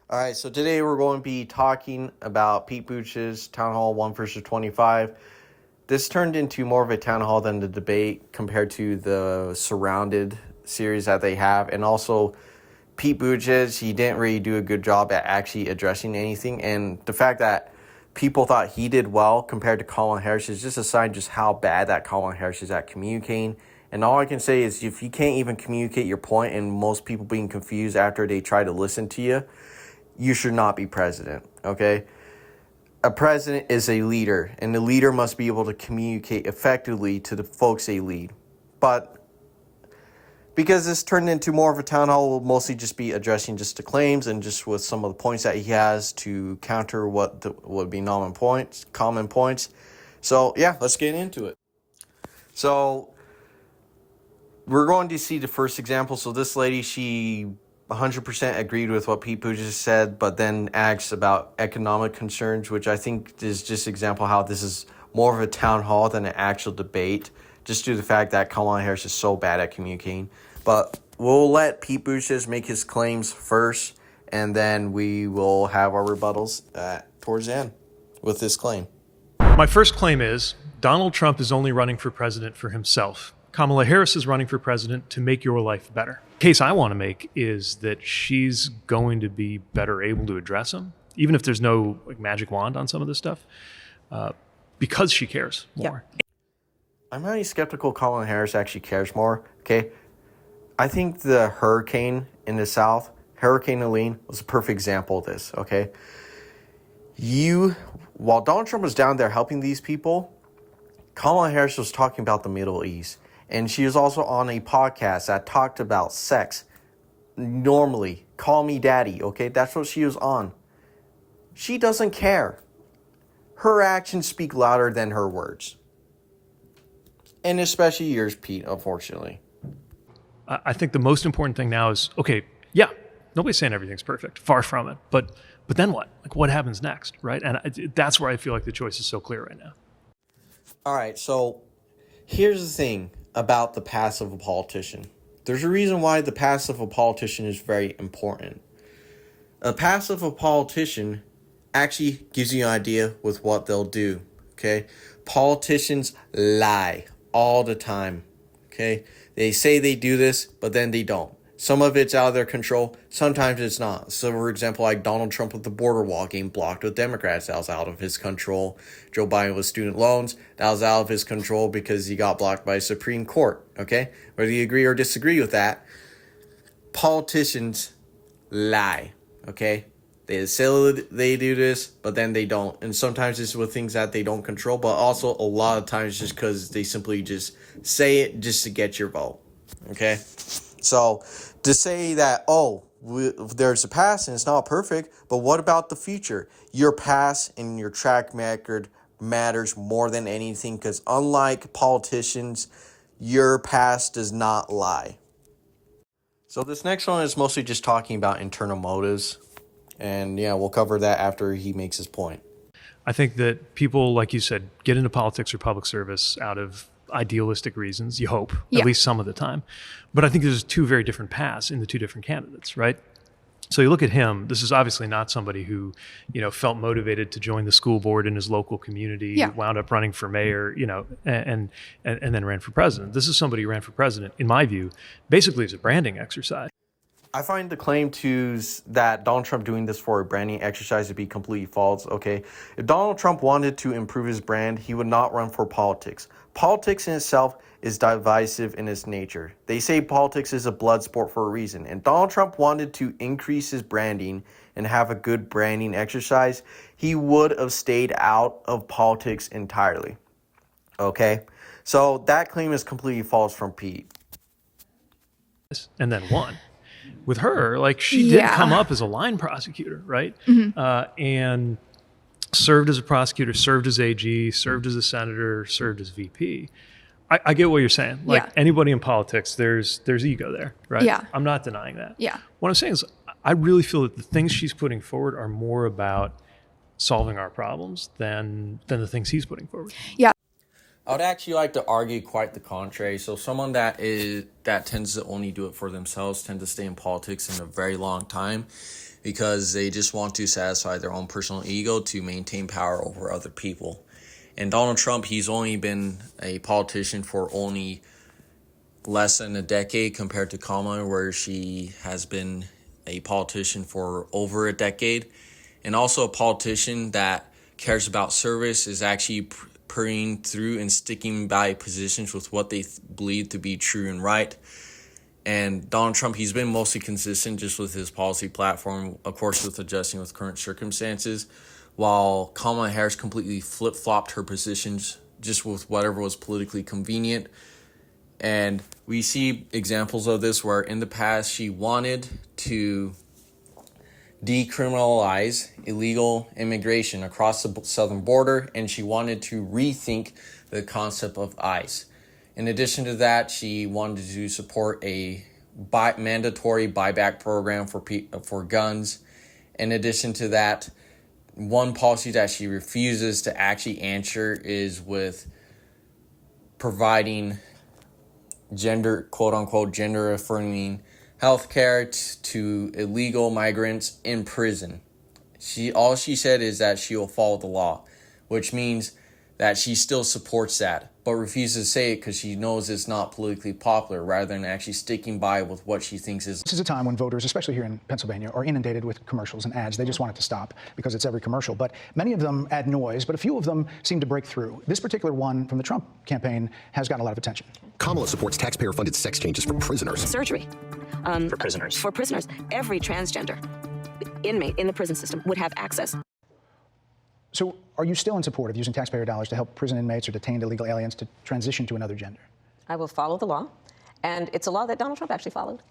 All right, so today we're going to be talking about Pete Buttigieg's Town Hall 1 versus 25. This turned into more of a town hall than the debate compared to the Surrounded series that they have. And also, Pete Buttigieg, he didn't really do a good job at actually addressing anything. And the fact that people thought he did well compared to Kamala Harris is just a sign just how bad that Kamala Harris is at communicating. And all I can say is if you can't even communicate your point and most people being confused after they try to listen to you, you should not be president, okay? A president is a leader, and the leader must be able to communicate effectively to the folks they lead. But because this turned into more of a town hall, we'll mostly just be addressing just the claims and just with some of the points that he has to counter what would be common points. So, yeah, let's get into it. So, we're going to see the first example. So, this lady, she 100% agreed with what Pete Buttigieg said, but then asks about economic concerns, which I think is just an example how this is more of a town hall than an actual debate, just due to the fact that Kamala Harris is so bad at communicating. But we'll let Pete Buttigieg make his claims first, and then we will have our rebuttals towards the end with this claim. My first claim is Donald Trump is only running for president for himself. Kamala Harris is running for president to make your life better. The case I want to make is that she's going to be better able to address him, even if there's no magic wand on some of this stuff, because she cares more. Yeah. I'm really skeptical Kamala Harris actually cares more, okay? I think the hurricane in the South, Hurricane Helene, was a perfect example of this, okay? While Donald Trump was down there helping these people, Kamala Harris was talking about the Middle East. And she was also on a podcast that talked about sex. Normally, call me daddy, okay? That's what she was on. She doesn't care. Her actions speak louder than her words. And especially yours, Pete, unfortunately. I think the most important thing now is, okay, yeah, nobody's saying everything's perfect. Far from it. But then what? Like, what happens next, right? And that's where I feel like the choice is so clear right now. All right, so here's the thing about the past of a politician. There's a reason why the past of a politician is very important. A past of a politician actually gives you an idea with what they'll do, okay? Politicians lie all the time, okay? They say they do this, but then they don't. Some of it's out of their control. Sometimes it's not. So, for example, like Donald Trump with the border wall getting blocked with Democrats. That was out of his control. Joe Biden with student loans. That was out of his control because he got blocked by the Supreme Court. Okay? Whether you agree or disagree with that, politicians lie. Okay? They say they do this, but then they don't. And sometimes it's with things that they don't control, but also a lot of times just because they simply just say it just to get your vote. Okay? So, to say that, there's a past and it's not perfect, but what about the future? Your past and your track record matters more than anything because unlike politicians, your past does not lie. So this next one is mostly just talking about internal motives. And yeah, we'll cover that after he makes his point. I think that people, like you said, get into politics or public service out of idealistic reasons, you hope, at least some of the time. But I think there's two very different paths in the two different candidates, right? So you look at him, this is obviously not somebody who, felt motivated to join the school board in his local community, wound up running for mayor, and then ran for president. This is somebody who ran for president, in my view, basically as a branding exercise. I find the claim that Donald Trump doing this for a branding exercise to be completely false, okay? If Donald Trump wanted to improve his brand, he would not run for politics. Politics in itself is divisive in its nature. They say politics is a blood sport for a reason. And Donald Trump wanted to increase his branding and have a good branding exercise, he would have stayed out of politics entirely. Okay? So that claim is completely false from Pete. And then won. With her, she did come up as a line prosecutor, right? Mm-hmm. And served as a prosecutor, served as AG, served as a senator, served as VP. I get what you're saying. Anybody in politics, there's ego there, right? Yeah. I'm not denying that. Yeah. What I'm saying is I really feel that the things she's putting forward are more about solving our problems than the things he's putting forward. Yeah. I would actually like to argue quite the contrary. So someone that tends to only do it for themselves, tend to stay in politics in a very long time. because they just want to satisfy their own personal ego to maintain power over other people. And Donald Trump, he's only been a politician for only less than a decade compared to Kamala, where she has been a politician for over a decade. And also a politician that cares about service, is actually praying through and sticking by positions with what they believe to be true and right. And Donald Trump, he's been mostly consistent just with his policy platform, of course, with adjusting with current circumstances, while Kamala Harris completely flip-flopped her positions just with whatever was politically convenient. And we see examples of this where in the past she wanted to decriminalize illegal immigration across the southern border, and she wanted to rethink the concept of ICE. In addition to that, she wanted to support a mandatory buyback program for guns. In addition to that, one policy that she refuses to actually answer is with providing quote-unquote gender-affirming healthcare to illegal migrants in prison. All she said is that she will follow the law, which means that she still supports that, but refuses to say it because she knows it's not politically popular, rather than actually sticking by with what she thinks is. This is a time when voters, especially here in Pennsylvania, are inundated with commercials and ads. They just want it to stop because it's every commercial. But many of them add noise, but a few of them seem to break through. This particular one from the Trump campaign has gotten a lot of attention. Kamala supports taxpayer-funded sex changes for prisoners. Surgery. For prisoners. For prisoners. Every transgender inmate in the prison system would have access. So are you still in support of using taxpayer dollars to help prison inmates or detained illegal aliens to transition to another gender? I will follow the law. And it's a law that Donald Trump actually followed.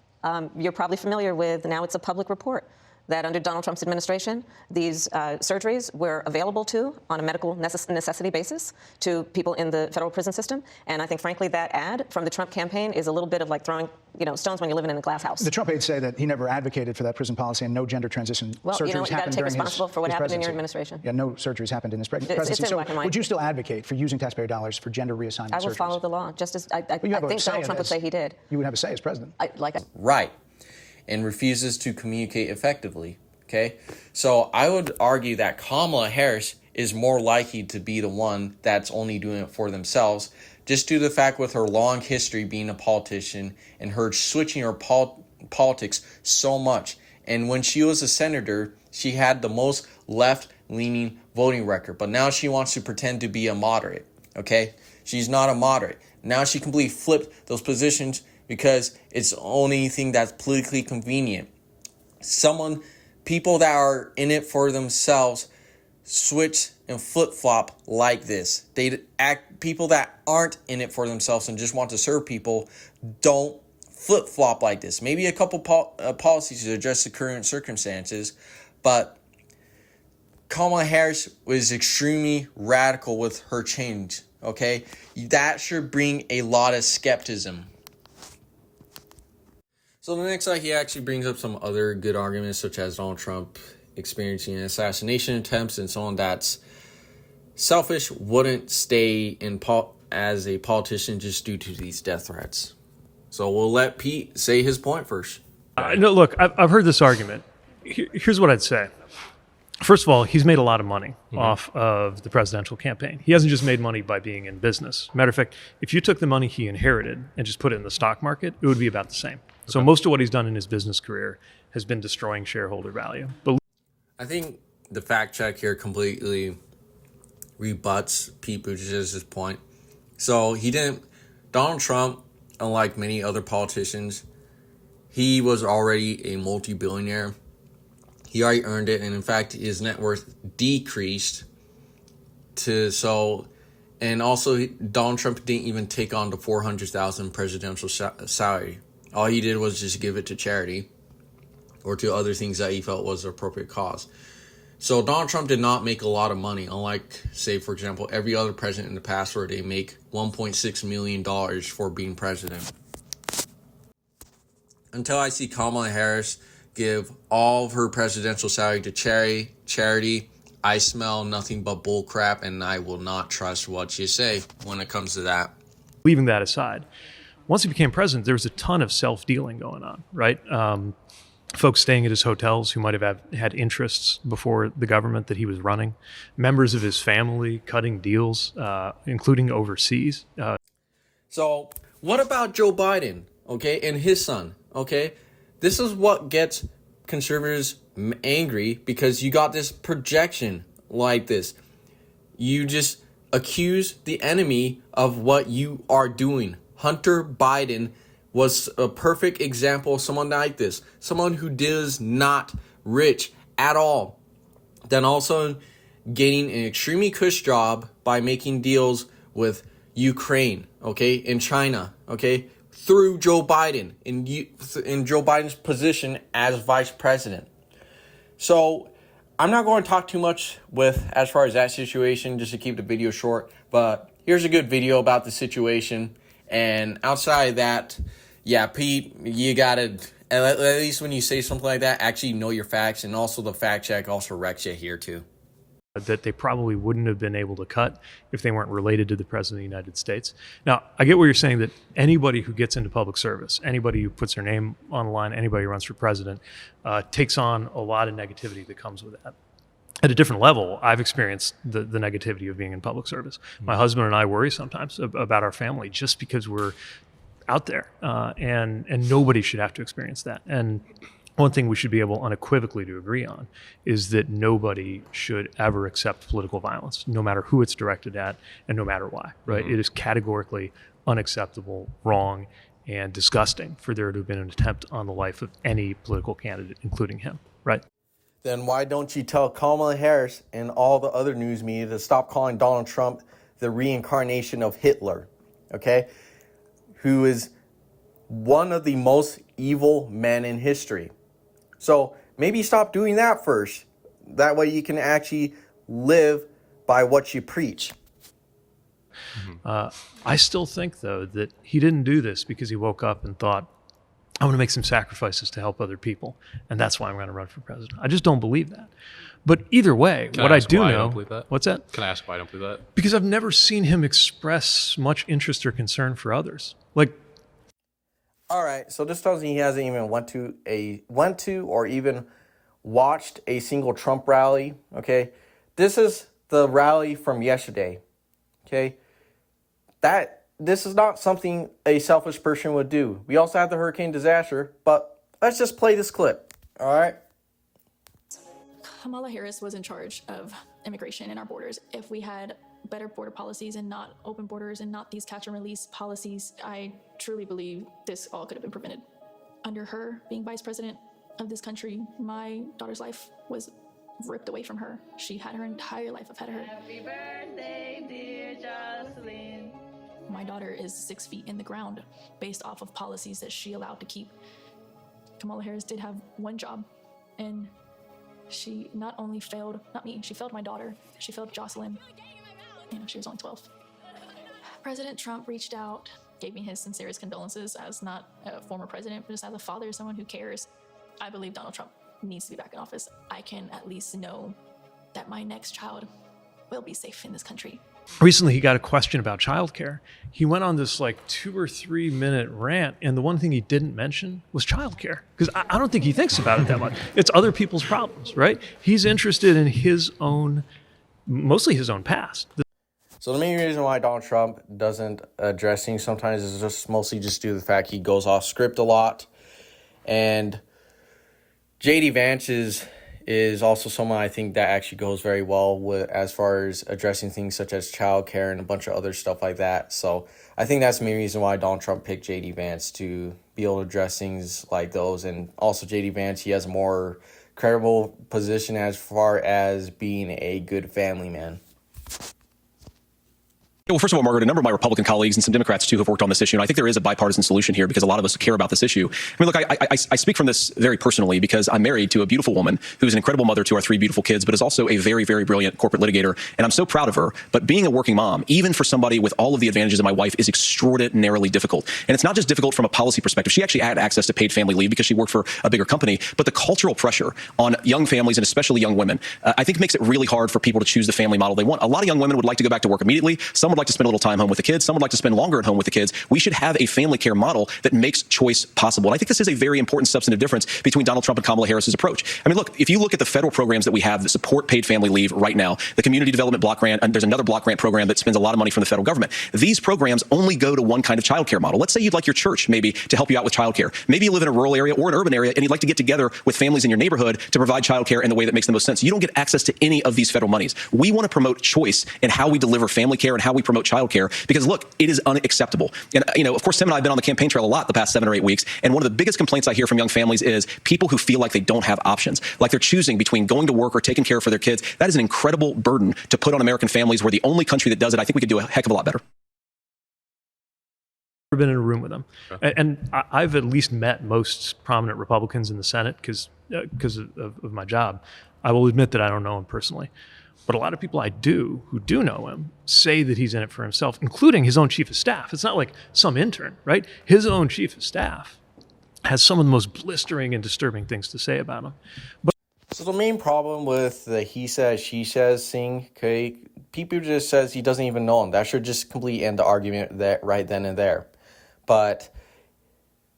You're probably familiar with, now it's a public report, that under Donald Trump's administration, these surgeries were available on a medical necessity basis to people in the federal prison system. And I think, frankly, that ad from the Trump campaign is a little bit of like throwing stones when you're living in a glass house. The Trump aides say that he never advocated for that prison policy and no gender transition surgeries happened during you got to take responsible for what happened in your administration. Yeah, no surgeries happened in his presidency. It's in black and white. Would you still advocate for using taxpayer dollars for gender reassignment surgeries? I will follow the law, just as I think Donald Trump would say he did. You would have a say as president. Right. And refuses to communicate effectively. Okay, so I would argue that Kamala Harris is more likely to be the one that's only doing it for themselves, just due to the fact with her long history being a politician and her switching her politics so much. And when she was a senator, she had the most left-leaning voting record, but now she wants to pretend to be a moderate. Okay, she's not a moderate. Now she completely flipped those positions because it's the only thing that's politically convenient. People that are in it for themselves switch and flip-flop like this. People that aren't in it for themselves and just want to serve people don't flip-flop like this. Maybe a couple policies to address the current circumstances, but Kamala Harris was extremely radical with her change, okay? That should bring a lot of skepticism. So the next slide, he actually brings up some other good arguments, such as Donald Trump experiencing assassination attempts and someone that's selfish wouldn't stay as a politician just due to these death threats. So we'll let Pete say his point first. No, look, I've heard this argument. Here's what I'd say. First of all, he's made a lot of money off of the presidential campaign. He hasn't just made money by being in business. Matter of fact, if you took the money he inherited and just put it in the stock market, it would be about the same. So most of what he's done in his business career has been destroying shareholder value. But I think the fact check here completely rebuts Pete Buttigieg's point. So Donald Trump, unlike many other politicians, he was already a multi-billionaire. He already earned it, and in fact, his net worth decreased and also Donald Trump didn't even take on the $400,000 presidential salary. All he did was just give it to charity or to other things that he felt was the appropriate cause. So Donald Trump did not make a lot of money, unlike, say, for example, every other president in the past where they make $1.6 million for being president. Until I see Kamala Harris give all of her presidential salary to charity, I smell nothing but bull crap, and I will not trust what you say when it comes to that. leaving that aside, once he became president, there was a ton of self-dealing going on, right? folks staying at his hotels who might have had interests before the government that he was running, members of his family cutting deals, including overseas. So what about Joe Biden, okay, and his son, okay? This is what gets conservatives angry, because you got this projection like this. You just accuse the enemy of what you are doing. Hunter Biden was a perfect example of someone like this. Someone who is not rich at all. Then also getting an extremely cush job by making deals with Ukraine, okay, and China, okay, through Joe Biden, in Joe Biden's position as vice president. So I'm not going to talk too much as far as that situation, just to keep the video short, but here's a good video about the situation. And outside of that, yeah, Pete, you got to, at least when you say something like that, actually know your facts. And also the fact check also wrecks you here too. That they probably wouldn't have been able to cut if they weren't related to the President of the United States. Now, I get what you're saying, that anybody who gets into public service, anybody who puts their name on the line, anybody who runs for president, takes on a lot of negativity that comes with that. At a different level, I've experienced the negativity of being in public service. My husband and I worry sometimes about our family just because we're out there, and nobody should have to experience that. And one thing we should be able unequivocally to agree on is that nobody should ever accept political violence, no matter who it's directed at and no matter why, right? It is categorically unacceptable, wrong, and disgusting for there to have been an attempt on the life of any political candidate, including him, right? Then why don't you tell Kamala Harris and all the other news media to stop calling Donald Trump the reincarnation of Hitler, okay? Who is one of the most evil men in history. So maybe stop doing that first. That way you can actually live by what you preach. I still think, though, that he didn't do this because he woke up and thought, I'm going to make some sacrifices to help other people, and that's why I'm going to run for president. I just don't believe that. But either way, what I do know... What's that? Can I ask why I don't believe that? Because I've never seen him express much interest or concern for others. Like, all right, so this tells me he hasn't even went to or even watched a single Trump rally, okay? This is the rally from yesterday, okay? This is not something a selfish person would do. We also had the hurricane disaster, but let's just play this clip, all right? Kamala Harris was in charge of immigration in our borders. If we had better border policies and not open borders and not these catch and release policies, I truly believe this all could have been prevented. Under her being vice president of this country, my daughter's life was ripped away from her. She had her entire life ahead of her. Happy birthday, dear Jocelyn. My daughter is 6 feet in the ground based off of policies that she allowed to keep. Kamala Harris did have one job, and she not only failed, not me, she failed my daughter, she failed Jocelyn. She was only 12. President Trump reached out, gave me his sincerest condolences as not a former president, but just as a father, someone who cares. I believe Donald Trump needs to be back in office. I can at least know that my next child will be safe in this country. Recently, he got a question about childcare. He went on this 2 or 3 minute rant, and the one thing he didn't mention was childcare, because I don't think he thinks about it that much. It's other people's problems, right? He's interested in mostly his own past. So the main reason why Donald Trump doesn't address things sometimes is just mostly just due to the fact he goes off script a lot. And J.D. Vance is also someone I think that actually goes very well with as far as addressing things such as childcare and a bunch of other stuff like that. So I think that's the main reason why Donald Trump picked J.D. Vance, to be able to address things like those. And also J.D. Vance, he has a more credible position as far as being a good family man. Well, first of all, Margaret, a number of my Republican colleagues and some Democrats, too, have worked on this issue. And I think there is a bipartisan solution here because a lot of us care about this issue. I mean, look, I speak from this very personally because I'm married to a beautiful woman who's an incredible mother to our 3 beautiful kids, but is also a very, very brilliant corporate litigator. And I'm so proud of her. But being a working mom, even for somebody with all of the advantages of my wife, is extraordinarily difficult. And it's not just difficult from a policy perspective. She actually had access to paid family leave because she worked for a bigger company. But the cultural pressure on young families, and especially young women, I think makes it really hard for people to choose the family model they want. A lot of young women would like to go back to work immediately. Some would like like to spend a little time home with the kids. Some would like to spend longer at home with the kids. We should have a family care model that makes choice possible. And I think this is a very important substantive difference between Donald Trump and Kamala Harris's approach. I mean, look, if you look at the federal programs that we have that support paid family leave right now, the Community Development Block Grant, and there's another block grant program that spends a lot of money from the federal government. These programs only go to one kind of childcare model. Let's say you'd like your church maybe to help you out with childcare. Maybe you live in a rural area or an urban area and you'd like to get together with families in your neighborhood to provide childcare in the way that makes the most sense. You don't get access to any of these federal monies. We want to promote choice in how we deliver family care and how we promote childcare, because look, it is unacceptable. And of course, Tim and I have been on the campaign trail a lot the past 7 or 8 weeks, and one of the biggest complaints I hear from young families is people who feel like they don't have options, like they're choosing between going to work or taking care for their kids. That is an incredible burden to put on American families. We're the only country that does it. I think we could do a heck of a lot better. Been in a room with them, and I've at least met most prominent Republicans in the Senate because of my job. I will admit that I don't know him personally, but a lot of people I do who do know him say that he's in it for himself, including his own chief of staff. It's not like some intern, right? His own chief of staff has some of the most blistering and disturbing things to say about him. But so the main problem with the he says, she says thing, okay, people just says he doesn't even know him. That should just completely end the argument that right then and there. But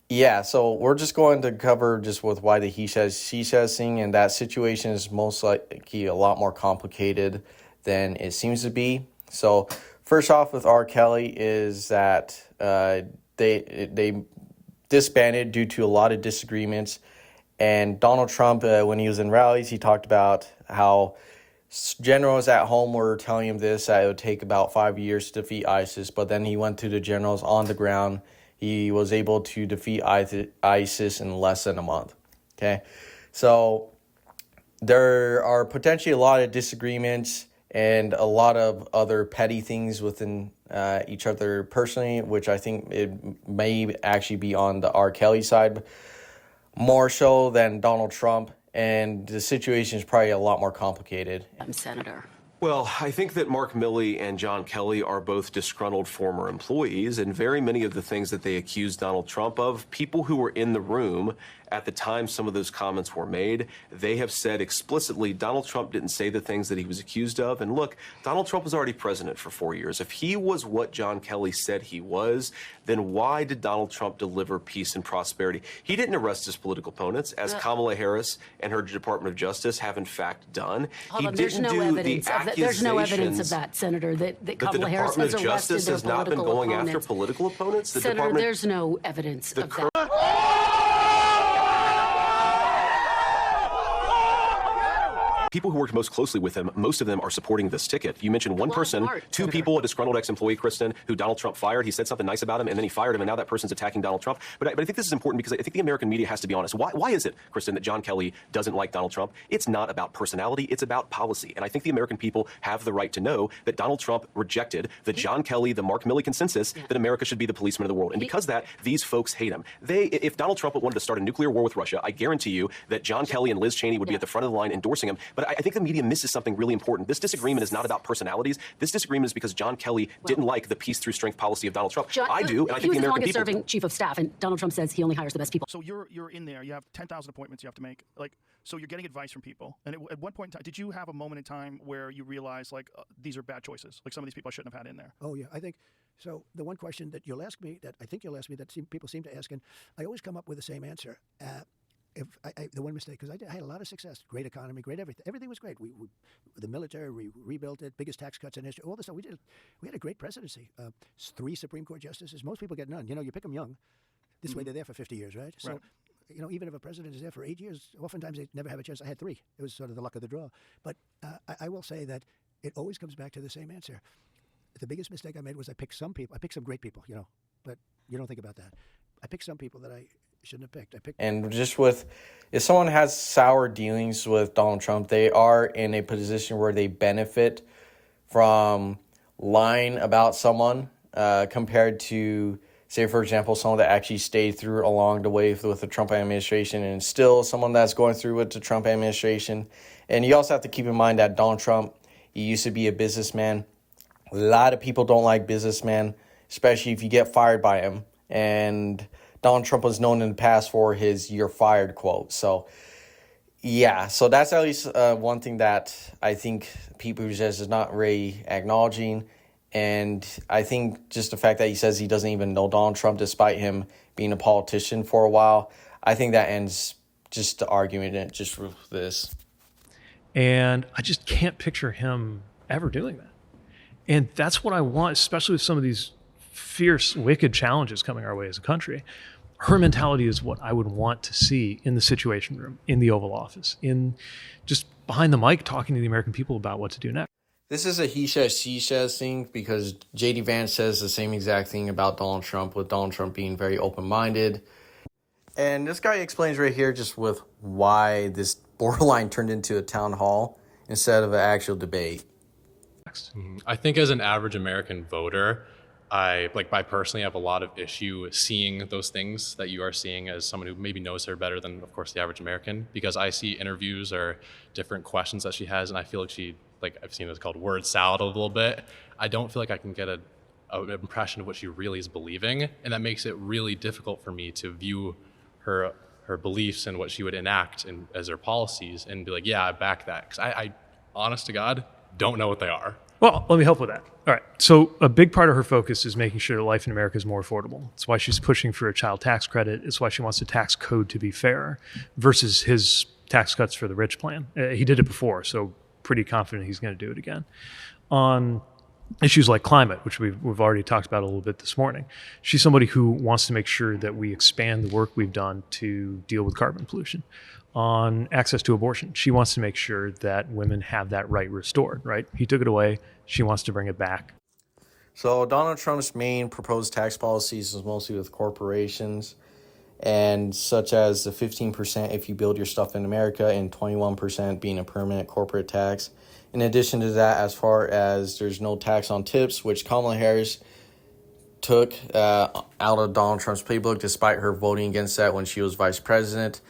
yeah, so we're just going to cover just with why the he says, she says thing, and that situation is most likely a lot more complicated than it seems to be. So first off with R. Kelly is that they disbanded due to a lot of disagreements. And Donald Trump, when he was in rallies, he talked about how generals at home were telling him this, that it would take about 5 years to defeat ISIS. But then he went to the generals on the ground. He was able to defeat ISIS in less than a month. Okay, so there are potentially a lot of disagreements and a lot of other petty things within each other personally, which I think it may actually be on the R. Kelly side more so than Donald Trump. And the situation is probably a lot more complicated. Senator. Well, I think that Mark Milley and John Kelly are both disgruntled former employees, and very many of the things that they accused Donald Trump of, people who were in the room at the time some of those comments were made, they have said explicitly Donald Trump didn't say the things that he was accused of. And look, Donald Trump was already president for 4 years. If he was what John Kelly said he was, then why did Donald Trump deliver peace and prosperity? He didn't arrest his political opponents, as Kamala Harris and her Department of Justice have in fact done. He didn't do the accusations. There's no evidence of that, Senator, that Kamala Harris has arrested their political opponents. The Department of Justice has not been going after political opponents? Senator, there's no evidence of that. People who worked most closely with him, most of them are supporting this ticket. You mentioned one person, two people, a disgruntled ex-employee, Kristen, who Donald Trump fired. He said something nice about him, and then he fired him, and now that person's attacking Donald Trump. But I think this is important because I think the American media has to be honest. Why is it, Kristen, that John Kelly doesn't like Donald Trump? It's not about personality. It's about policy. And I think the American people have the right to know that Donald Trump rejected the John Kelly, the Mark Milley consensus that America should be the policeman of the world. And because of that, these folks hate him. If Donald Trump wanted to start a nuclear war with Russia, I guarantee you that John Kelly and Liz Cheney would be at the front of the line endorsing him. But I think the media misses something really important. This disagreement is not about personalities. This disagreement is because John Kelly didn't like the peace through strength policy of Donald Trump. I do, and I think the American people. He was the longest-serving chief of staff, and Donald Trump says he only hires the best people. So you're in there. You have 10,000 appointments you have to make. So you're getting advice from people. And at one point in time, did you have a moment in time where you realized these are bad choices? Like some of these people I shouldn't have had in there. Oh yeah, I think so. The one question that you'll ask me, that I think you'll ask me, that people seem to ask, and I always come up with the same answer. The one mistake, because I had a lot of success, great economy, great everything. Everything was great. We the military, we rebuilt it, biggest tax cuts in history, all this stuff. We had a great presidency. 3 Supreme Court justices. Most people get none. You pick them young. This way they're there for 50 years, right? So, even if a president is there for 8 years, oftentimes they never have a chance. I had 3. It was sort of the luck of the draw. But I will say that it always comes back to the same answer. The biggest mistake I made was I picked some people. I picked some great people, but you don't think about that. I picked some people that I shouldn't have picked. And just if someone has sour dealings with Donald Trump, they are in a position where they benefit from lying about someone compared to, say, for example, someone that actually stayed through along the way with the Trump administration, and still someone that's going through with the Trump administration. And you also have to keep in mind that Donald Trump, he used to be a businessman. A lot of people don't like businessmen, especially if you get fired by him. And Donald Trump was known in the past for his "you're fired" quote. So, yeah, so that's at least one thing that I think people just is not really acknowledging. And I think just the fact that he says he doesn't even know Donald Trump, despite him being a politician for a while, I think that ends just the argument just with this. And I just can't picture him ever doing that. And that's what I want, especially with some of these fierce, wicked challenges coming our way as a country. Her mentality is what I would want to see in the Situation Room, in the Oval Office, in just behind the mic talking to the American people about what to do next. This is a he says, she says thing because J.D. Vance says the same exact thing about Donald Trump, with Donald Trump being very open-minded. And this guy explains right here just with why this borderline turned into a town hall instead of an actual debate. I think as an average American voter, I personally have a lot of issue seeing those things that you are seeing as someone who maybe knows her better than, of course, the average American, because I see interviews or different questions that she has, and I feel like she, I've seen it called word salad a little bit. I don't feel like I can get an impression of what she really is believing, and that makes it really difficult for me to view her beliefs and what she would enact as her policies and be like, yeah, I back that. Because I, honest to God, don't know what they are. Well, let me help with that. All right. So a big part of her focus is making sure that life in America is more affordable. It's why she's pushing for a child tax credit. It's why she wants the tax code to be fair versus his tax cuts for the rich plan. He did it before, so pretty confident he's going to do it again. On issues like climate, which we've already talked about a little bit this morning, she's somebody who wants to make sure that we expand the work we've done to deal with carbon pollution. On access to abortion, she wants to make sure that women have that right restored, right? He took it away. She wants to bring it back. So Donald Trump's main proposed tax policies is mostly with corporations, and such as the 15% if you build your stuff in America and 21% being a permanent corporate tax. In addition to that, as far as there's no tax on tips, which Kamala Harris took out of Donald Trump's playbook despite her voting against that when she was vice president.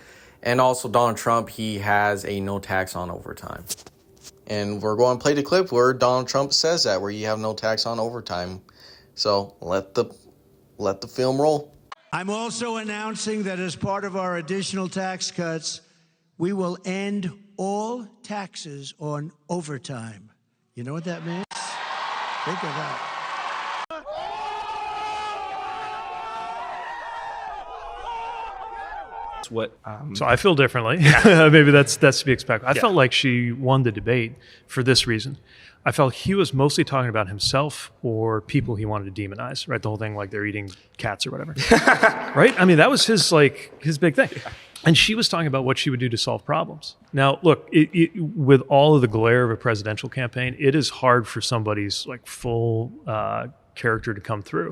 And also Donald Trump, he has a no tax on overtime. And we're going to play the clip where Donald Trump says that, where you have no tax on overtime. So let the film roll. I'm also announcing that as part of our additional tax cuts, we will end all taxes on overtime. You know what that means? Think of that. So I feel differently. Maybe that's to be expected. I felt like she won the debate for this reason. I felt he was mostly talking about himself or people he wanted to demonize, right? The whole thing like they're eating cats or whatever, right? I mean, that was his big thing. And she was talking about what she would do to solve problems. Now, look, with all of the glare of a presidential campaign, it is hard for somebody's full character to come through.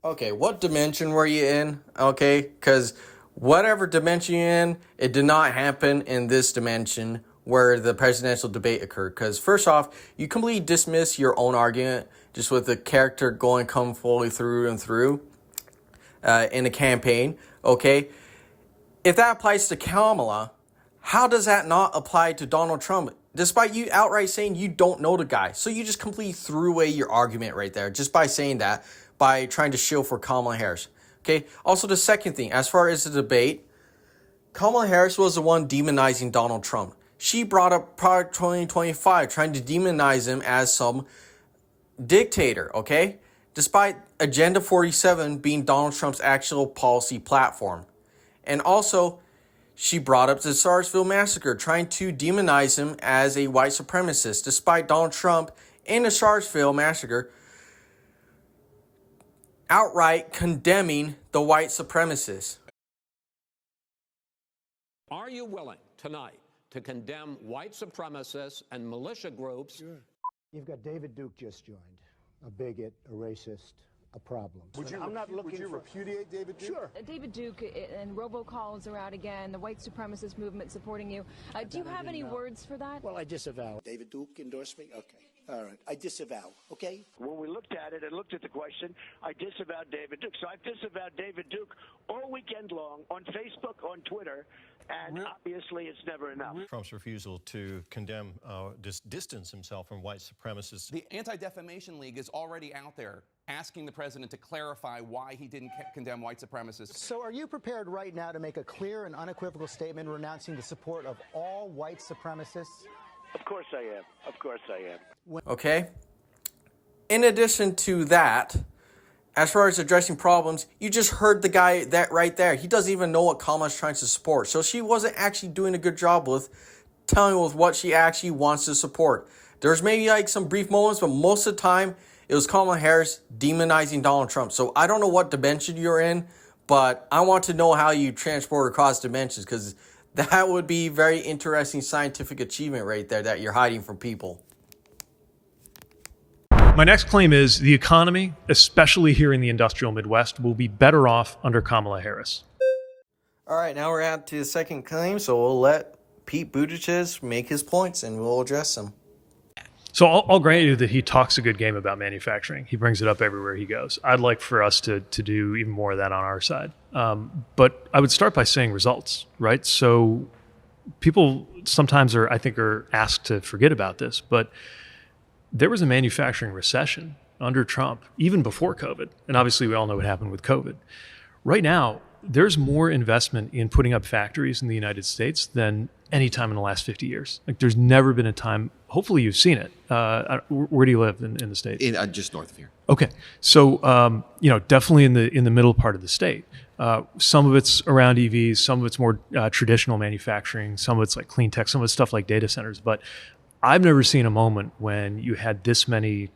Okay, what dimension were you in? Okay, because whatever dimension you're in, it did not happen in this dimension where the presidential debate occurred. Because first off, you completely dismiss your own argument just with the character come fully through and through in a campaign. Okay, if that applies to Kamala, how does that not apply to Donald Trump? Despite you outright saying you don't know the guy. So you just completely threw away your argument right there just by saying that, by trying to shield for Kamala Harris. Okay. Also, the second thing, as far as the debate, Kamala Harris was the one demonizing Donald Trump. She brought up Project 2025, trying to demonize him as some dictator, okay? Despite Agenda 47 being Donald Trump's actual policy platform. And also, she brought up the Charlottesville massacre, trying to demonize him as a white supremacist, despite Donald Trump in the Charlottesville massacre outright condemning the white supremacists. Are you willing tonight to condemn white supremacists and militia groups? Sure. You've got David Duke just joined, a bigot, a racist, a problem. Would you repudiate David Duke? Sure. David Duke and robocalls are out again, the white supremacist movement supporting you. Do you have any words for that? Well, I disavow. David Duke endorsed me? Okay. All right. I disavow. Okay? When we looked at it and looked at the question, I disavowed David Duke. So I've disavowed David Duke all weekend long on Facebook, on Twitter, and obviously it's never enough. Trump's refusal to condemn, distance himself from white supremacists. The Anti-Defamation League is already out there asking the president to clarify why he didn't condemn white supremacists. So are you prepared right now to make a clear and unequivocal statement renouncing the support of all white supremacists? Of course I am. Of course I am. Okay. in addition to that, as far as addressing problems, you just heard the guy that right there. He doesn't even know what Kamala's trying to support. So she wasn't actually doing a good job with telling with what she actually wants to support. There's maybe like some brief moments, but most of the time it was Kamala Harris demonizing Donald Trump. So I don't know what dimension you're in, but I want to know how you transport across dimensions, because that would be very interesting scientific achievement right there that you're hiding from people. My next claim is the economy, especially here in the industrial Midwest, will be better off under Kamala Harris. All right, now we're at to the second claim, so we'll let Pete Buttigieg make his points and we'll address them. So I'll grant you that he talks a good game about manufacturing. He brings it up everywhere he goes. I'd like for us to do even more of that on our side. But I would start by saying results, right? So people sometimes I think are asked to forget about this, but there was a manufacturing recession under Trump, even before COVID. And obviously we all know what happened with COVID. Right now, there's more investment in putting up factories in the United States than any time in the last 50 years. Like, there's never been a time, hopefully you've seen it. Where do you live in the States? Just north of here. Okay. So, definitely in the middle part of the state. Some of it's around EVs, some of it's more traditional manufacturing, some of it's like clean tech, some of it's stuff like data centers. But I've never seen a moment when you had this many,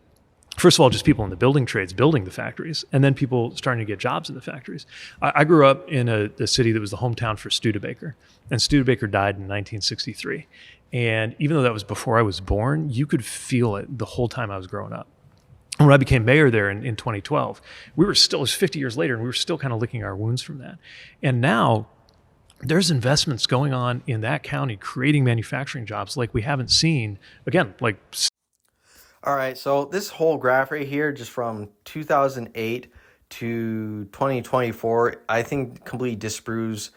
first of all, just people in the building trades building the factories, and then people starting to get jobs in the factories. I grew up in a city that was the hometown for Studebaker, and Studebaker died in 1963. And even though that was before I was born, you could feel it the whole time I was growing up. And when I became mayor there in 2012, it was 50 years later, and we were still kind of licking our wounds from that. And now there's investments going on in that county, creating manufacturing jobs like we haven't seen, again, like. All right, so this whole graph right here, just from 2008 to 2024, I think completely disproves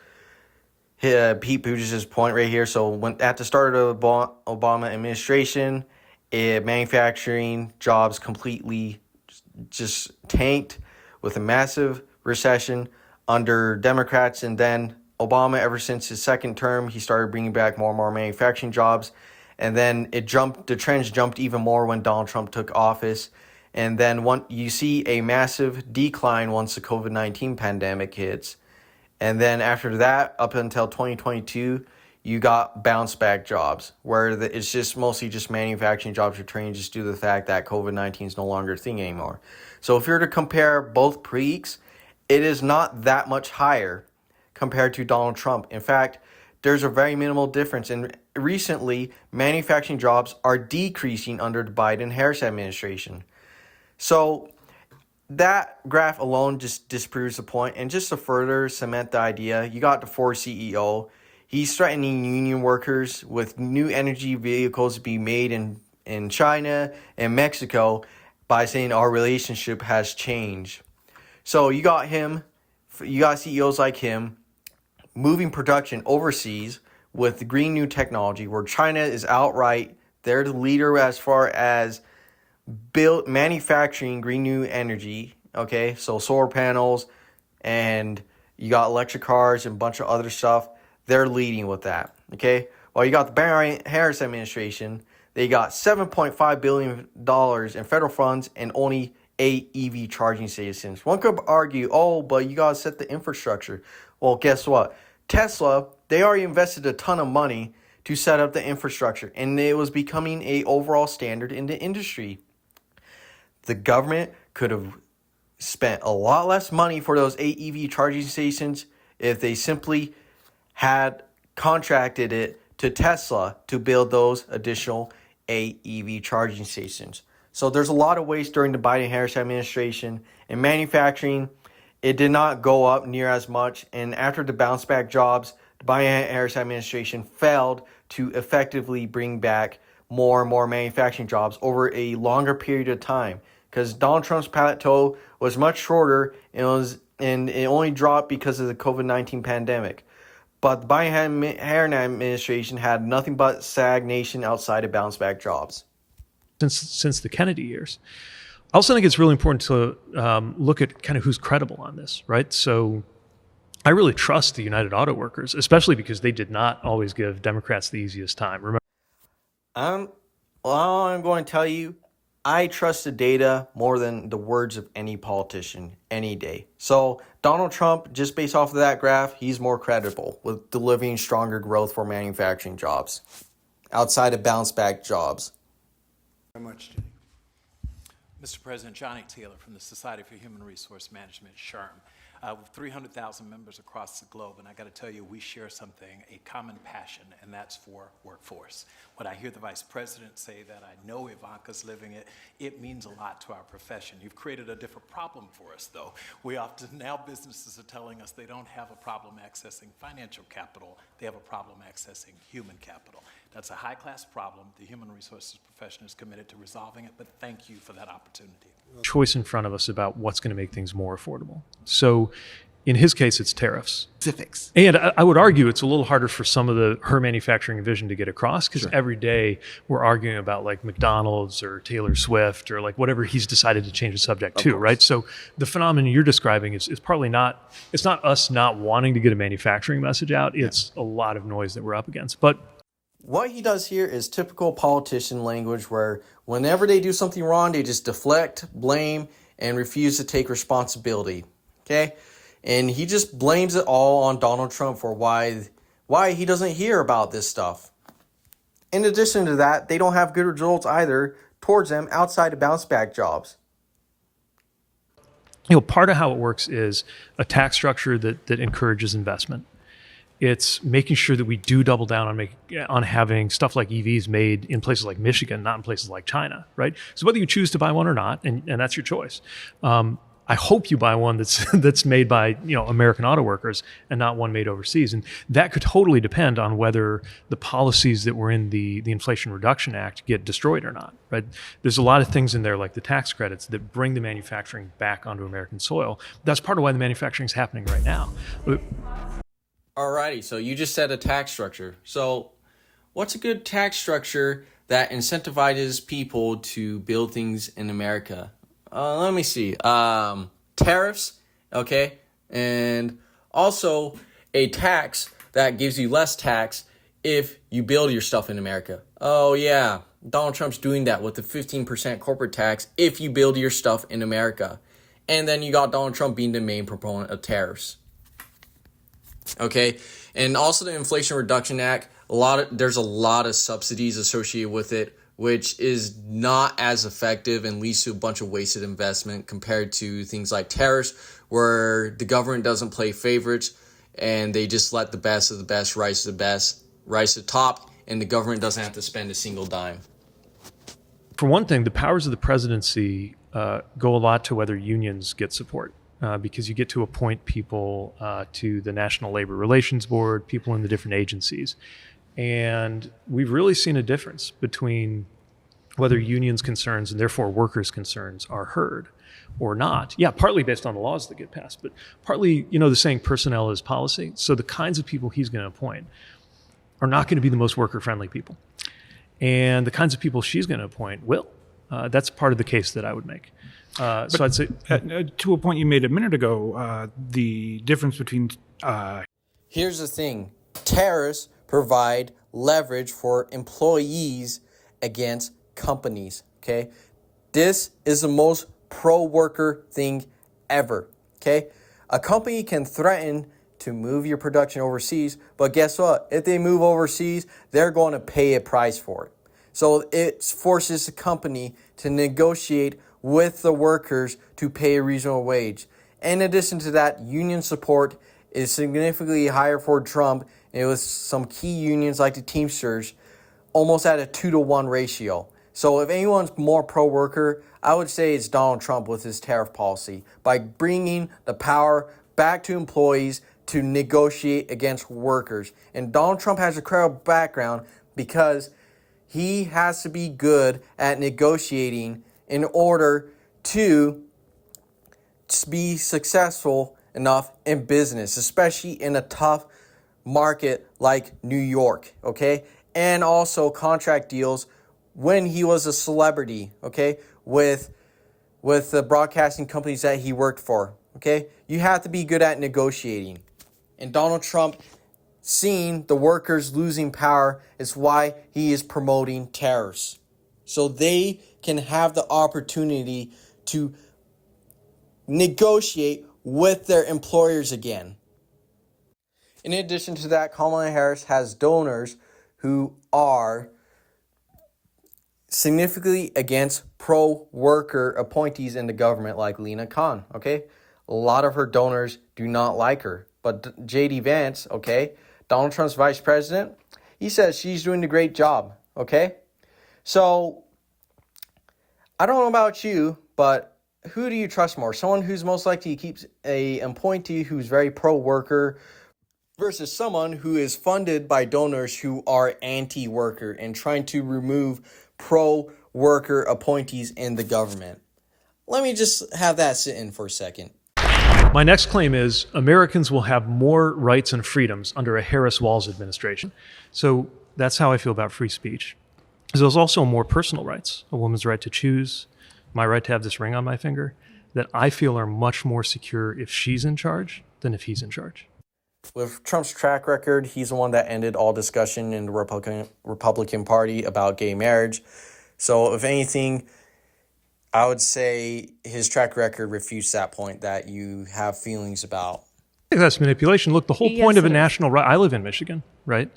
Pete Buttigieg's point right here. So when at the start of the Obama administration, manufacturing jobs completely just tanked with a massive recession under Democrats, and then Obama, ever since his second term, he started bringing back more and more manufacturing jobs. And then the trends jumped even more when Donald Trump took office. And then you see a massive decline once the COVID-19 pandemic hits. And then after that, up until 2022, you got bounce back jobs, where it's just mostly just manufacturing jobs returning just due to the fact that COVID-19 is no longer a thing anymore. So if you're to compare both peaks, it is not that much higher compared to Donald Trump. In fact, there's a very minimal difference. And recently, manufacturing jobs are decreasing under the Biden-Harris administration. So that graph alone just disproves the point. And just to further cement the idea, you got the Ford CEO. He's threatening union workers with new energy vehicles to be made in China and Mexico by saying our relationship has changed. So you got CEOs like him moving production overseas with green new technology, where China is outright, they're the leader as far as manufacturing green new energy. Okay, so solar panels, and you got electric cars and a bunch of other stuff. They're leading with that. Okay, well, you got the Biden-Harris administration. They got $7.5 billion in federal funds and only 8 EV charging stations. One could argue, but you got to set the infrastructure. Well, guess what? Tesla, they already invested a ton of money to set up the infrastructure, and it was becoming an overall standard in the industry. The government could have spent a lot less money for those 8 EV charging stations if they simply had contracted it to Tesla to build those additional 8 EV charging stations. So there's a lot of waste during the Biden-Harris administration. In manufacturing, it did not go up near as much. And after the bounce back jobs, the Biden-Harris administration failed to effectively bring back more and more manufacturing jobs over a longer period of time. Because Donald Trump's plateau was much shorter, and it only dropped because of the COVID-19 pandemic. But the Biden-Harris administration had nothing but stagnation outside of bounce back jobs. Since the Kennedy years. I also think it's really important to look at kind of who's credible on this, right? So I really trust the United Auto Workers, especially because they did not always give Democrats the easiest time. Remember? I'm going to tell you, I trust the data more than the words of any politician any day. So Donald Trump, just based off of that graph, he's more credible with delivering stronger growth for manufacturing jobs outside of bounce back jobs. Very much, Jenny. Mr. President, Johnny Taylor from the Society for Human Resource Management, SHRM. With 300,000 members across the globe, and I got to tell you, we share something, a common passion, and that's for workforce. When I hear the Vice President say that, I know Ivanka's living it, it means a lot to our profession. You've created a different problem for us, though. Now businesses are telling us they don't have a problem accessing financial capital, they have a problem accessing human capital. That's a high-class problem. The human resources profession is committed to resolving it, but thank you for that opportunity. Choice in front of us about what's going to make things more affordable. So in his case, it's tariffs. Specifics. And I would argue it's a little harder for some of her manufacturing vision to get across, because every day we're arguing about like McDonald's or Taylor Swift or like whatever he's decided to change the subject to, right? So the phenomenon you're describing is partly not, it's not us not wanting to get a manufacturing message out. It's a lot of noise that we're up against. But what he does here is typical politician language where whenever they do something wrong, they just deflect, blame, and refuse to take responsibility, okay? And he just blames it all on Donald Trump for why he doesn't hear about this stuff. In addition to that, they don't have good results either towards them outside of bounce back jobs. You know, part of how it works is a tax structure that encourages investment. It's making sure that we do double down on having stuff like EVs made in places like Michigan, not in places like China, right? So whether you choose to buy one or not, and that's your choice. I hope you buy one that's made by American auto workers and not one made overseas. And that could totally depend on whether the policies that were in the Inflation Reduction Act get destroyed or not, right? There's a lot of things in there like the tax credits that bring the manufacturing back onto American soil. That's part of why the manufacturing is happening right now. Alrighty, so you just said a tax structure. So what's a good tax structure that incentivizes people to build things in America? Let me see. Tariffs, okay? And also a tax that gives you less tax if you build your stuff in America. Oh yeah, Donald Trump's doing that with the 15% corporate tax if you build your stuff in America. And then you got Donald Trump being the main proponent of tariffs. Okay, and also the Inflation Reduction Act, there's a lot of subsidies associated with it, which is not as effective and leads to a bunch of wasted investment compared to things like tariffs, where the government doesn't play favorites and they just let the best of the best rise to the top, and the government doesn't have to spend a single dime. For one thing, the powers of the presidency go a lot to whether unions get support. Because you get to appoint people to the National Labor Relations Board, people in the different agencies. And we've really seen a difference between whether unions' concerns and therefore workers' concerns are heard or not. Yeah, partly based on the laws that get passed, but partly, the saying personnel is policy. So the kinds of people he's going to appoint are not going to be the most worker-friendly people. And the kinds of people she's going to appoint will. That's part of the case that I would make. So I'd say, to a point you made a minute ago, the difference between... Here's the thing. Tariffs provide leverage for employees against companies, okay? This is the most pro-worker thing ever, okay? A company can threaten to move your production overseas, but guess what? If they move overseas, they're going to pay a price for it. So it forces the company to negotiate with the workers to pay a reasonable wage. In addition to that, union support is significantly higher for Trump, and with some key unions like the Teamsters, almost at a 2-to-1 ratio. So if anyone's more pro-worker, I would say it's Donald Trump with his tariff policy, by bringing the power back to employees to negotiate against workers. And Donald Trump has a credible background because he has to be good at negotiating in order to be successful enough in business, especially in a tough market like New York, okay? And also contract deals when he was a celebrity, okay, with the broadcasting companies that he worked for, okay? You have to be good at negotiating. And Donald Trump, seeing the workers losing power, is why he is promoting tariffs. so they can have the opportunity to negotiate with their employers again. In addition to that, Kamala Harris has donors who are significantly against pro-worker appointees in the government, like Lena Khan, okay? A lot of her donors do not like her. But J.D. Vance, okay, Donald Trump's vice president, he says she's doing a great job, okay? So, I don't know about you, but who do you trust more? Someone who's most likely keeps a appointee who's very pro-worker versus someone who is funded by donors who are anti-worker and trying to remove pro-worker appointees in the government. Let me just have that sit in for a second. My next claim is Americans will have more rights and freedoms under a Harris-Walz administration. So that's how I feel about free speech. There's also more personal rights, a woman's right to choose, my right to have this ring on my finger, that I feel are much more secure if she's in charge than if he's in charge. With Trump's track record, he's the one that ended all discussion in the Republican Party about gay marriage. So if anything, I would say his track record refutes that point that you have feelings about. I think that's manipulation. Look, the whole point of a national right, I live in Michigan, right?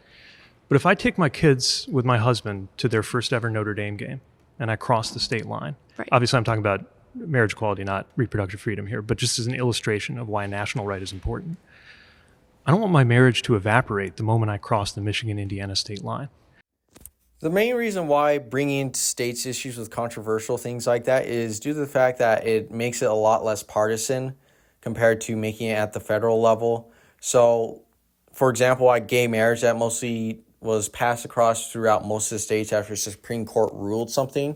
But if I take my kids with my husband to their first ever Notre Dame game and I cross the state line, obviously I'm talking about marriage equality, not reproductive freedom here, but just as an illustration of why a national right is important. I don't want my marriage to evaporate the moment I cross the Michigan-Indiana state line. The main reason why bringing states issues with controversial things like that is due to the fact that it makes it a lot less partisan compared to making it at the federal level. So, for example, like gay marriage, that mostly was passed across throughout most of the states after the Supreme Court ruled something.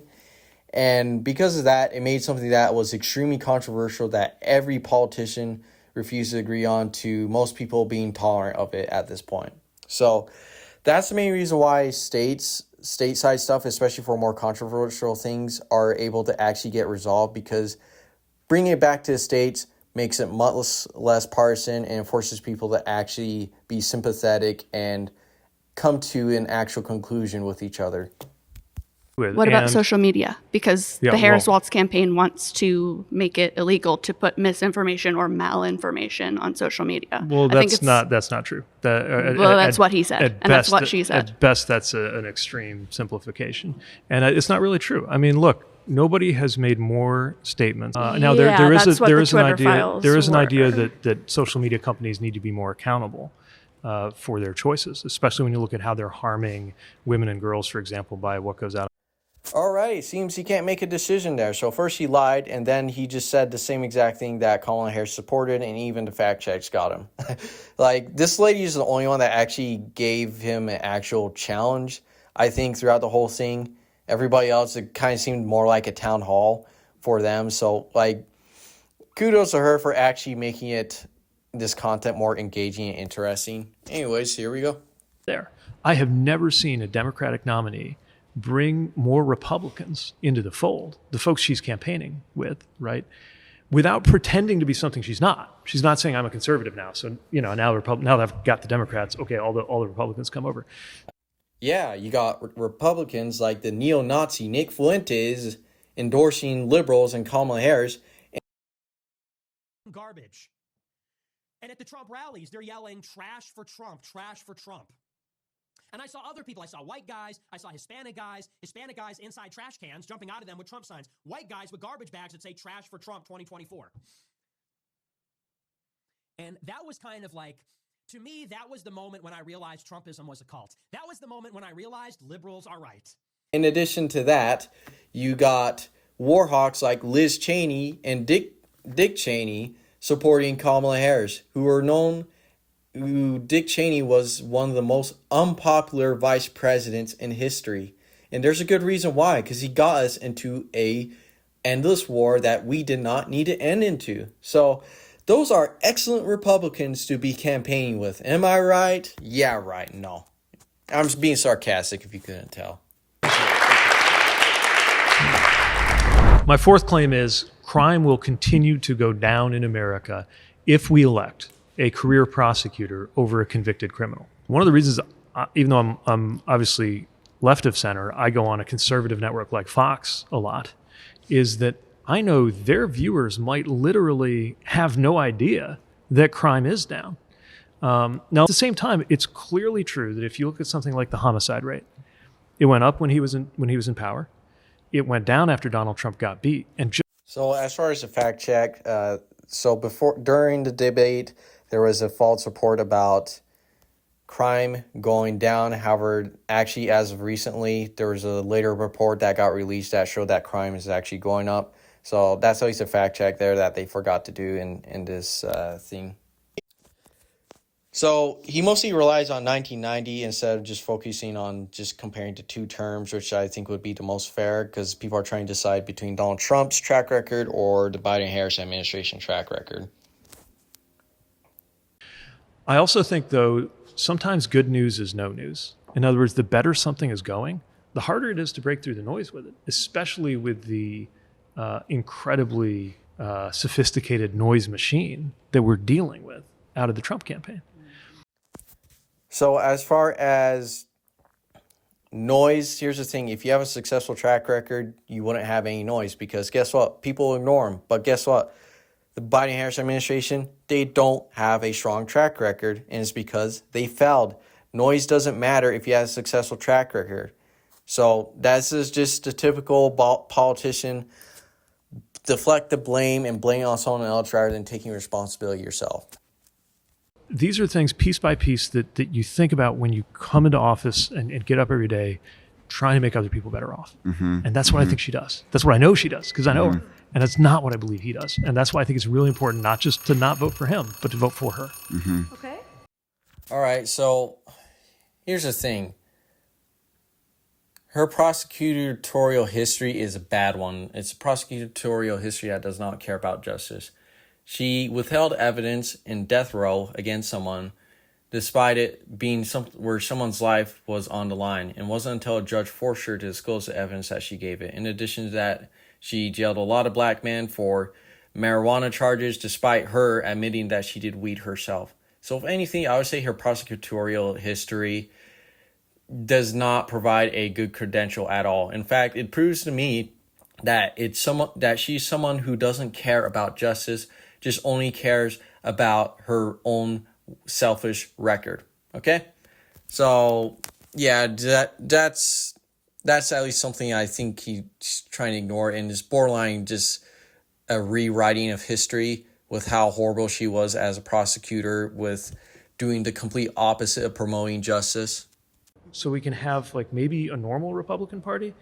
And because of that, it made something that was extremely controversial that every politician refused to agree on, to most people being tolerant of it at this point. So that's the main reason why stateside stuff, especially for more controversial things, are able to actually get resolved, because bringing it back to the states makes it much less partisan and forces people to actually be sympathetic and come to an actual conclusion with each other. What about social media? Because the Harris-Walz campaign wants to make it illegal to put misinformation or malinformation on social media. Well, that's not true. That's what he said, and that's what she said. At best, that's an extreme simplification, and it's not really true. I mean, look, nobody has made more statements. Now, there is an idea that social media companies need to be more accountable for their choices, especially when you look at how they're harming women and girls, for example, by what goes out. All right, seems he can't make a decision there. So first he lied, and then he just said the same exact thing that Kamala Harris supported, and even the fact checks got him. Like, this lady is the only one that actually gave him an actual challenge, I think, throughout the whole thing. Everybody else, it kind of seemed more like a town hall for them. So, like, kudos to her for actually making this content more engaging and interesting. Anyways, here we go. I have never seen a Democratic nominee bring more Republicans into the fold, the folks she's campaigning with, right, without pretending to be something she's not. She's not saying, I'm a conservative now, so, now that I've got the Democrats, okay, all the Republicans come over. Yeah, you got Republicans like the neo-Nazi Nick Fuentes endorsing liberals and Kamala Harris. Garbage. And at the Trump rallies, they're yelling, trash for Trump, trash for Trump. And I saw other people. I saw white guys. I saw Hispanic guys inside trash cans jumping out of them with Trump signs. White guys with garbage bags that say trash for Trump 2024. And that was kind of like, to me, that was the moment when I realized Trumpism was a cult. That was the moment when I realized liberals are right. In addition to that, you got warhawks like Liz Cheney and Dick Cheney supporting Kamala Harris, who Dick Cheney was one of the most unpopular vice presidents in history. And there's a good reason why, because he got us into a endless war that we did not need to end into. So those are excellent Republicans to be campaigning with. Am I right? Yeah, right. No. I'm just being sarcastic if you couldn't tell. My fourth claim is crime will continue to go down in America if we elect a career prosecutor over a convicted criminal. One of the reasons, even though I'm obviously left of center, I go on a conservative network like Fox a lot, is that I know their viewers might literally have no idea that crime is down. Now, at the same time, it's clearly true that if you look at something like the homicide rate, it went up when he was in power. It went down after Donald Trump got beat. And so as far as the fact check, during the debate, there was a false report about crime going down. However, actually, as of recently, there was a later report that got released that showed that crime is actually going up. So that's at least a fact check there that they forgot to do in this thing. So he mostly relies on 1990 instead of just focusing on just comparing to two terms, which I think would be the most fair because people are trying to decide between Donald Trump's track record or the Biden-Harris administration track record. I also think, though, sometimes good news is no news. In other words, the better something is going, the harder it is to break through the noise with it, especially with the incredibly sophisticated noise machine that we're dealing with out of the Trump campaign. So as far as noise, here's the thing. If you have a successful track record, you wouldn't have any noise because guess what? People ignore them. But guess what? The Biden-Harris administration, they don't have a strong track record, and it's because they failed. Noise doesn't matter if you have a successful track record. So this is just a typical politician. Deflect the blame and blame it on someone else rather than taking responsibility yourself. These are things piece by piece that you think about when you come into office and get up every day trying to make other people better off. Mm-hmm. And that's what I think she does. That's what I know she does because I know her. And that's not what I believe he does. And that's why I think it's really important not just to not vote for him, but to vote for her. Mm-hmm. Okay. All right, so here's the thing. Her prosecutorial history is a bad one. It's a prosecutorial history that does not care about justice. She withheld evidence in death row against someone, despite it being where someone's life was on the line. And it wasn't until a judge forced her to disclose the evidence that she gave it. In addition to that, she jailed a lot of black men for marijuana charges, despite her admitting that she did weed herself. So if anything, I would say her prosecutorial history does not provide a good credential at all. In fact, it proves to me that she's someone who doesn't care about justice, just only cares about her own selfish record. Okay? So, yeah, that's at least something I think he's trying to ignore, and is borderline just a rewriting of history with how horrible she was as a prosecutor, with doing the complete opposite of promoting justice. So we can have like maybe a normal Republican Party.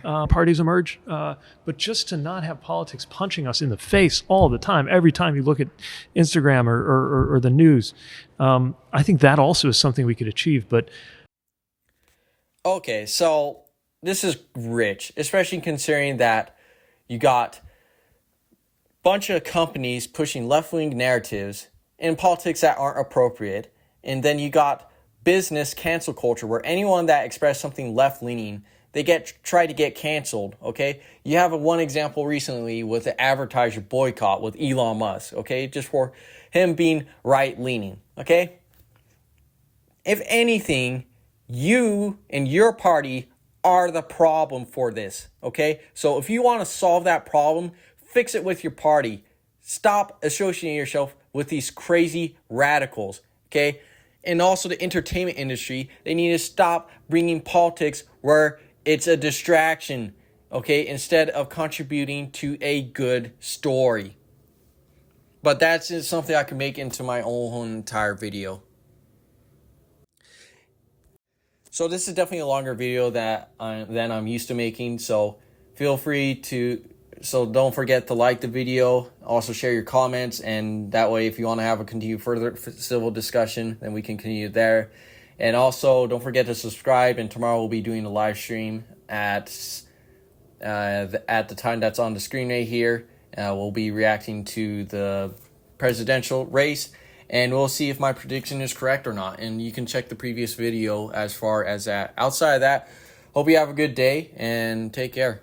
Parties emerge, but just to not have politics punching us in the face all the time, every time you look at Instagram or the news, I think that also is something we could achieve. But okay, so this is rich, especially considering that you got a bunch of companies pushing left-wing narratives in politics that aren't appropriate, and then you got business cancel culture where anyone that expressed something left-leaning, they try to get canceled, okay? You have one example recently with the advertiser boycott with Elon Musk, okay? Just for him being right-leaning, okay? If anything, you and your party are the problem for this, okay? So if you want to solve that problem, fix it with your party. Stop associating yourself with these crazy radicals, okay? And also the entertainment industry, they need to stop bringing politics where it's a distraction, okay, instead of contributing to a good story. But that's just something I can make into my own entire video. So this is definitely a longer video than I'm used to making, so feel free to, so don't forget to like the video, also share your comments, and that way if you want to have a continued further civil discussion, then we can continue there. And also, don't forget to subscribe, and tomorrow we'll be doing a live stream at the time that's on the screen right here. We'll be reacting to the presidential race, and we'll see if my prediction is correct or not. And you can check the previous video as far as that. Outside of that, hope you have a good day, and take care.